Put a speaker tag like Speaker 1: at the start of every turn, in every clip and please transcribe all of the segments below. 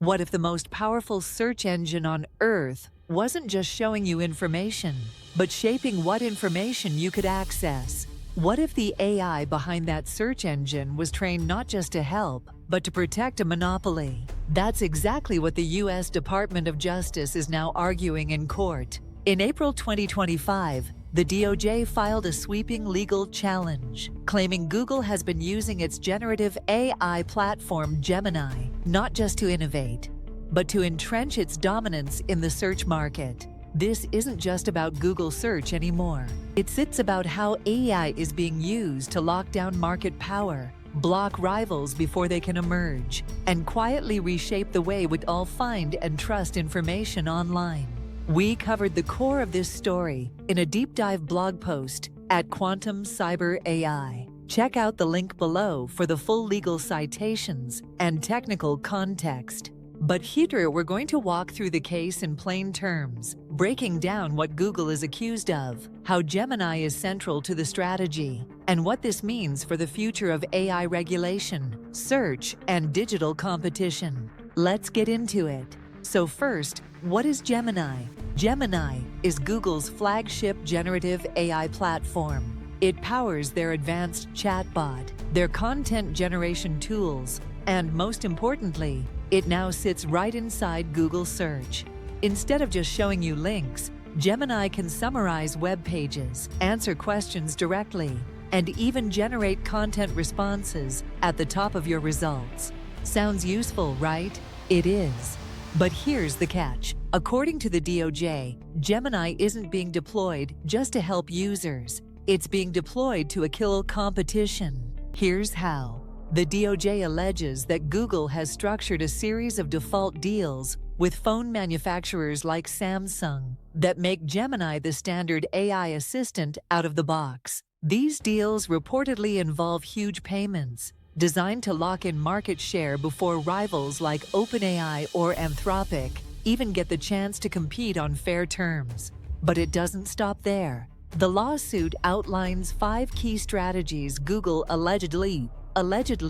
Speaker 1: What if the most powerful search engine on Earth wasn't just showing you information, but shaping what information you could access? What if the AI behind that search engine was trained not just to help, but to protect a monopoly? That's exactly what the U.S. Department of Justice is now arguing in court. In April 2025, the DOJ filed a sweeping legal challenge, claiming Google has been using its generative AI platform Gemini not just to innovate, but to entrench its dominance in the search market. This isn't just about Google search anymore. It's about how AI is being used to lock down market power, block rivals before they can emerge, and quietly reshape the way we all find and trust information online. We covered the core of this story in a deep dive blog post at Quantum Cyber AI. Check out the link below for the full legal citations and technical context. But here we're going to walk through the case in plain terms, breaking down what Google is accused of, how Gemini is central to the strategy, and what this means for the future of AI regulation, search, and digital competition. Let's get into it. So first, what is Gemini? Gemini is Google's flagship generative AI platform. It powers their advanced chatbot, their content generation tools, and most importantly, it now sits right inside Google Search. Instead of just showing you links, Gemini can summarize web pages, answer questions directly, and even generate content responses at the top of your results. Sounds useful, right? It is. But here's the catch. According to the DOJ, Gemini isn't being deployed just to help users. It's being deployed to kill competition. Here's how. The DOJ alleges that Google has structured a series of default deals with phone manufacturers like Samsung that make Gemini the standard AI assistant out of the box. These deals reportedly involve huge payments designed to lock in market share before rivals like OpenAI or Anthropic even get the chance to compete on fair terms. But it doesn't stop there. The lawsuit outlines 5 key strategies Google allegedly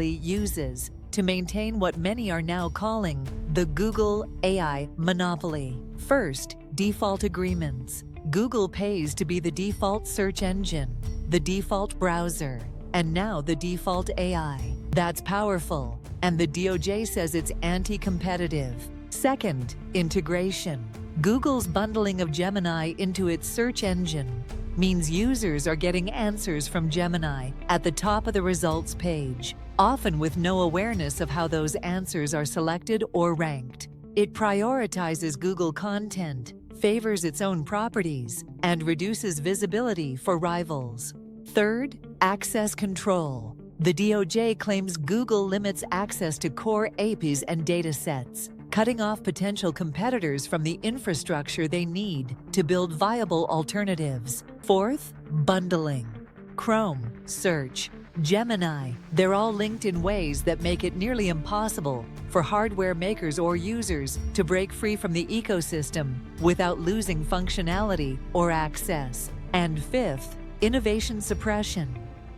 Speaker 1: uses to maintain what many are now calling the Google AI monopoly. First, default agreements. Google pays to be the default search engine, the default browser, and now the default AI. That's powerful, and the DOJ says it's anti-competitive. Second, integration. Google's bundling of Gemini into its search engine means users are getting answers from Gemini at the top of the results page, often with no awareness of how those answers are selected or ranked. It prioritizes Google content, favors its own properties, and reduces visibility for rivals. Third, access control. The DOJ claims Google limits access to core APIs and datasets, cutting off potential competitors from the infrastructure they need to build viable alternatives. Fourth, bundling. Chrome, Search, Gemini, they're all linked in ways that make it nearly impossible for hardware makers or users to break free from the ecosystem without losing functionality or access. And fifth, innovation suppression.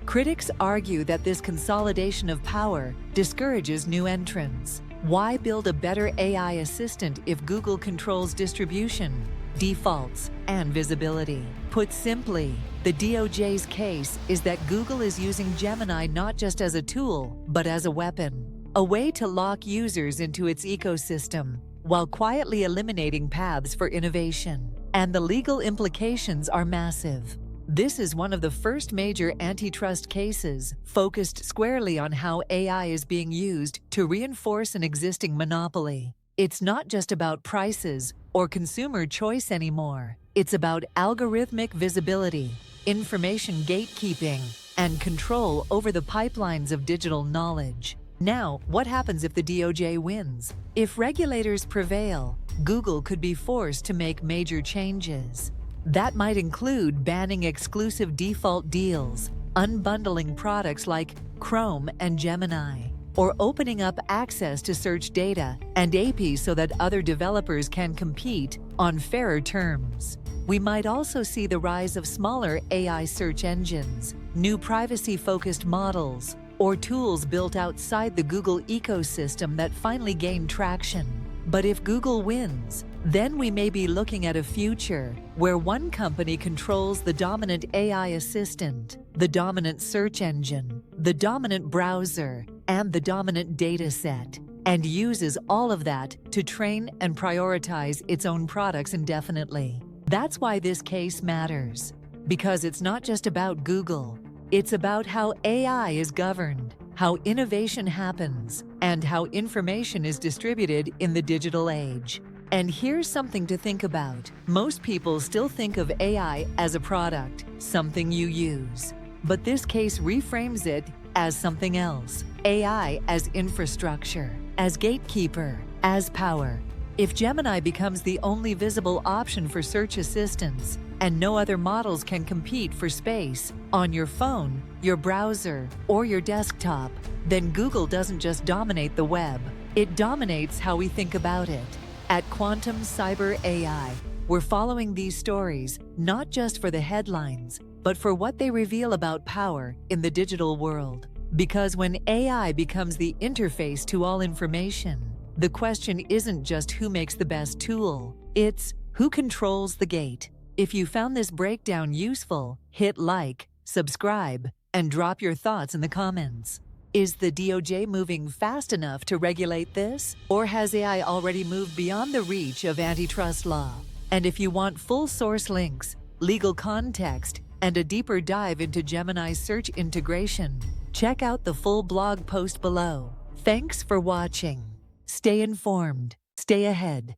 Speaker 1: Critics argue that this consolidation of power discourages new entrants. Why build a better AI assistant if Google controls distribution, defaults, and visibility? Put simply, the DOJ's case is that Google is using Gemini not just as a tool, but as a weapon, a way to lock users into its ecosystem while quietly eliminating paths for innovation. And the legal implications are massive. This is one of the first major antitrust cases focused squarely on how AI is being used to reinforce an existing monopoly. It's not just about prices or consumer choice anymore. It's about algorithmic visibility, information gatekeeping, and control over the pipelines of digital knowledge. Now, what happens if the DOJ wins? If regulators prevail, Google could be forced to make major changes. That might include banning exclusive default deals, unbundling products like Chrome and Gemini, or opening up access to search data and APIs so that other developers can compete on fairer terms. We might also see the rise of smaller AI search engines, new privacy-focused models, or tools built outside the Google ecosystem that finally gain traction. But if Google wins, then we may be looking at a future where one company controls the dominant AI assistant, the dominant search engine, the dominant browser, and the dominant data set, and uses all of that to train and prioritize its own products indefinitely. That's why this case matters, because it's not just about Google. It's about how AI is governed, how innovation happens, and how information is distributed in the digital age. And here's something to think about. Most people still think of AI as a product, something you use. But this case reframes it as something else. AI as infrastructure, as gatekeeper, as power. If Gemini becomes the only visible option for search assistance, and no other models can compete for space on your phone, your browser, or your desktop, then Google doesn't just dominate the web, it dominates how we think about it. At Quantum Cyber AI, we're following these stories not just for the headlines, but for what they reveal about power in the digital world. Because when AI becomes the interface to all information, the question isn't just who makes the best tool, it's who controls the gate. If you found this breakdown useful, hit like, subscribe, and drop your thoughts in the comments. Is the DOJ moving fast enough to regulate this? Or has AI already moved beyond the reach of antitrust law? And if you want full source links, legal context, and a deeper dive into Gemini's search integration, check out the full blog post below. Thanks for watching. Stay informed, stay ahead.